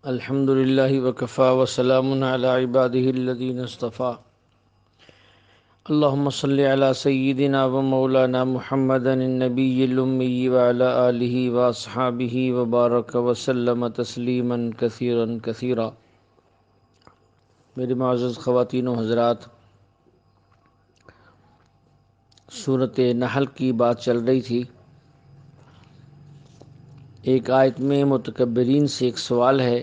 الحمد للہ وکفا وسلام علی عبادہ الذین اصطفیٰ اللہم صلی علی سیدنا و مولانا محمد النبی الامی وعلی آلہ واصحابہ وبارک وسلم تسلیما کثیرا کثیرا۔ میری معزز خواتین و حضرات، سورۃ نحل کی بات چل رہی تھی۔ ایک آیت میں متکبرین سے ایک سوال ہے۔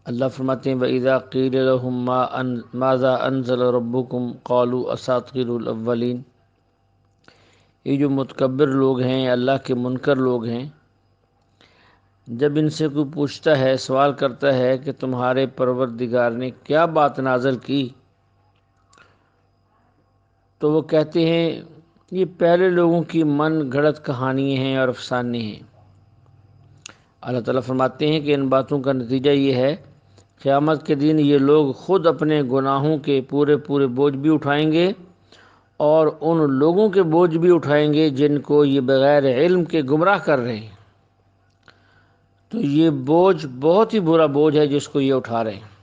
اللہ فرماتے ہیں وَإِذَا قِيلَ لَهُم مَاذَا أَنزَلَ رَبُّكُمْ قَالُوا أَسَاطِيرُ الْأَوَّلِينَ۔ یہ جو متکبر لوگ ہیں، اللہ کے منکر لوگ ہیں، جب ان سے کوئی پوچھتا ہے، سوال کرتا ہے کہ تمہارے پروردگار نے کیا بات نازل کی، تو وہ کہتے ہیں یہ پہلے لوگوں کی من گھڑت کہانیاں ہیں اور افسانے ہیں۔ اللہ تعالیٰ فرماتے ہیں کہ ان باتوں کا نتیجہ یہ ہے، قیامت کے دن یہ لوگ خود اپنے گناہوں کے پورے بوجھ بھی اٹھائیں گے اور ان لوگوں کے بوجھ بھی اٹھائیں گے جن کو یہ بغیر علم کے گمراہ کر رہے ہیں۔ تو یہ بوجھ بہت ہی برا بوجھ ہے جس کو یہ اٹھا رہے ہیں۔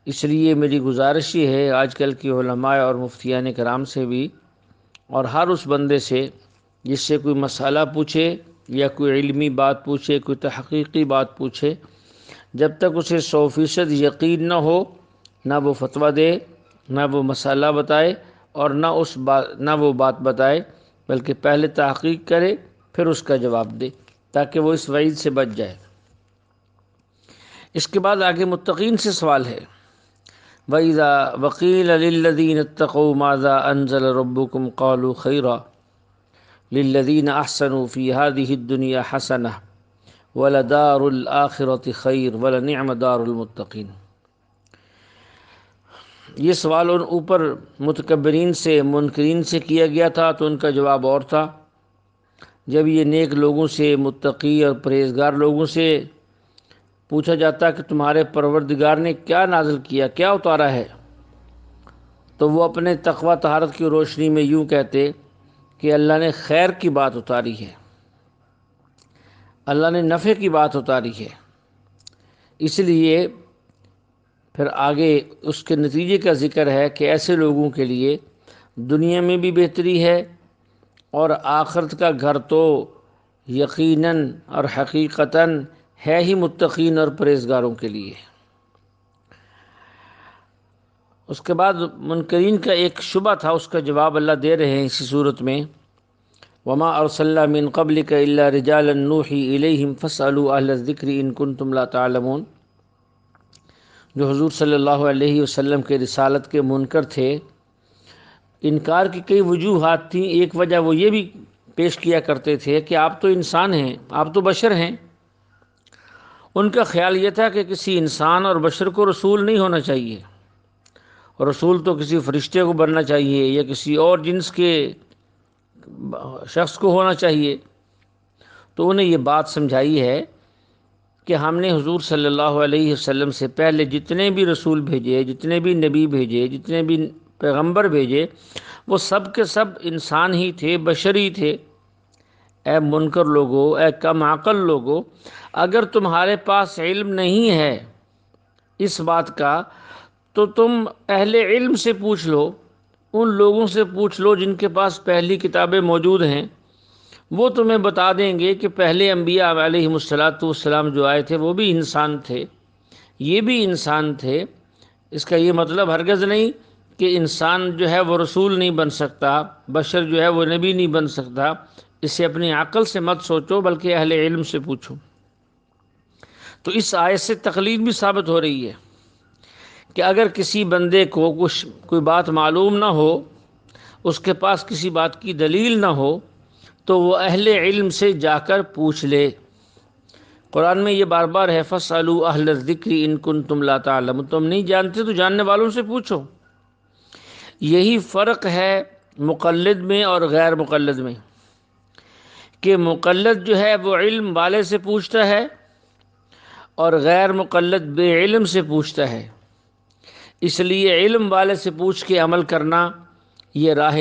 اس لیے میری گزارش یہ ہے آج کل کی علماء اور مفتیان کرام سے بھی، اور ہر اس بندے سے جس سے کوئی مسئلہ پوچھے یا کوئی علمی بات پوچھے، کوئی تحقیقی بات پوچھے، جب تک اسے 100% یقین نہ ہو، نہ وہ فتویٰ دے، نہ وہ مسئلہ بتائے اور نہ وہ بات بتائے، بلکہ پہلے تحقیق کرے پھر اس کا جواب دے، تاکہ وہ اس وعید سے بچ جائے۔ اس کے بعد آگے متقین سے سوال ہے وَإِذَا وَقِيلَ لِلَّذِينَ اتَّقَوْا مَاذَا أَنزَلَ رَبُّكُمْ قَالُوا خَيْرًا لِلَّذِينَ أَحْسَنُوا فِي هَذِهِ الدُّنْيَا حَسَنَةٌ وَلَدَارُ الْآخِرَةِ خَيْرٌ وَلَنِعْمَ دَارُ الْمُتَّقِينَ۔ یہ سوال ان اوپر متکبرین سے، منکرین سے کیا گیا تھا، تو ان کا جواب اور تھا۔ جب یہ نیک لوگوں سے، متقی اور پرہیزگار لوگوں سے پوچھا جاتا کہ تمہارے پروردگار نے کیا نازل کیا، کیا اتارا ہے، تو وہ اپنے تقوی طہارت کی روشنی میں یوں کہتے کہ اللہ نے خیر کی بات اتاری ہے، اللہ نے نفع کی بات اتاری ہے۔ اس لیے پھر آگے اس کے نتیجے کا ذکر ہے کہ ایسے لوگوں کے لیے دنیا میں بھی بہتری ہے اور آخرت کا گھر تو یقیناً اور حقیقتاً ہے ہی متقین اور پرہیزگاروں کے لیے۔ اس کے بعد منکرین کا ایک شبہ تھا، اس کا جواب اللہ دے رہے ہیں اسی صورت میں وَمَا أَرْسَلْنَا مِن قَبْلِكَ إِلَّا رِجَالًا نُوحِي إِلَيْهِمْ فَاسْأَلُوا أَهْلَ الذِّكْرِ إِن كُنتُمْ لَا تَعْلَمُونَ۔ جو حضور صلی اللہ علیہ وسلم کے رسالت کے منکر تھے، انکار کی کئی وجوہات تھیں۔ ایک وجہ وہ یہ بھی پیش کیا کرتے تھے کہ آپ تو انسان ہیں، آپ تو بشر ہیں۔ ان کا خیال یہ تھا کہ کسی انسان اور بشر کو رسول نہیں ہونا چاہیے، اور رسول تو کسی فرشتے کو بننا چاہیے یا کسی اور جنس کے شخص کو ہونا چاہیے۔ تو انہیں یہ بات سمجھائی ہے کہ ہم نے حضور صلی اللہ علیہ وسلم سے پہلے جتنے بھی رسول بھیجے، جتنے بھی نبی بھیجے، جتنے بھی پیغمبر بھیجے، وہ سب کے سب انسان ہی تھے، بشر ہی تھے۔ اے منکر لوگو، اے کم عقل لوگو، اگر تمہارے پاس علم نہیں ہے اس بات کا تو تم اہل علم سے پوچھ لو، ان لوگوں سے پوچھ لو جن کے پاس پہلی کتابیں موجود ہیں۔ وہ تمہیں بتا دیں گے کہ پہلے انبیاء علیہم السلام جو آئے تھے وہ بھی انسان تھے، یہ بھی انسان تھے۔ اس کا یہ مطلب ہرگز نہیں کہ انسان جو ہے وہ رسول نہیں بن سکتا، بشر جو ہے وہ نبی نہیں بن سکتا۔ اسے اپنی عقل سے مت سوچو، بلکہ اہل علم سے پوچھو۔ تو اس آیت سے تقلید بھی ثابت ہو رہی ہے کہ اگر کسی بندے کو کوئی بات معلوم نہ ہو، اس کے پاس کسی بات کی دلیل نہ ہو، تو وہ اہل علم سے جا کر پوچھ لے۔ قرآن میں یہ بار بار ہے فَاسْأَلُوا أَهْلَ الذِّكْرِ إِن كُنتُمْ لَا تَعْلَمُونَ۔ تم نہیں جانتے تو جاننے والوں سے پوچھو۔ یہی فرق ہے مقلد میں اور غیر مقلد میں، کہ مقلد جو ہے وہ علم والے سے پوچھتا ہے اور غیر مقلد بے علم سے پوچھتا ہے۔ اس لیے علم والے سے پوچھ کے عمل کرنا یہ راہ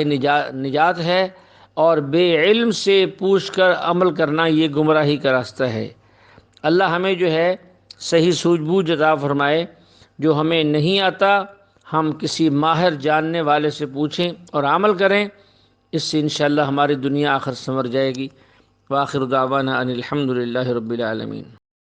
نجات ہے، اور بے علم سے پوچھ کر عمل کرنا یہ گمراہی کا راستہ ہے۔ اللہ ہمیں جو ہے صحیح سوجھ بوجھ عطا فرمائے۔ جو ہمیں نہیں آتا ہم کسی ماہر جاننے والے سے پوچھیں اور عمل کریں، اس سے انشاءاللہ ہماری دنیا آخر سنور جائے گی۔ وآخر دعوانا ان الحمد للہ رب العالمین۔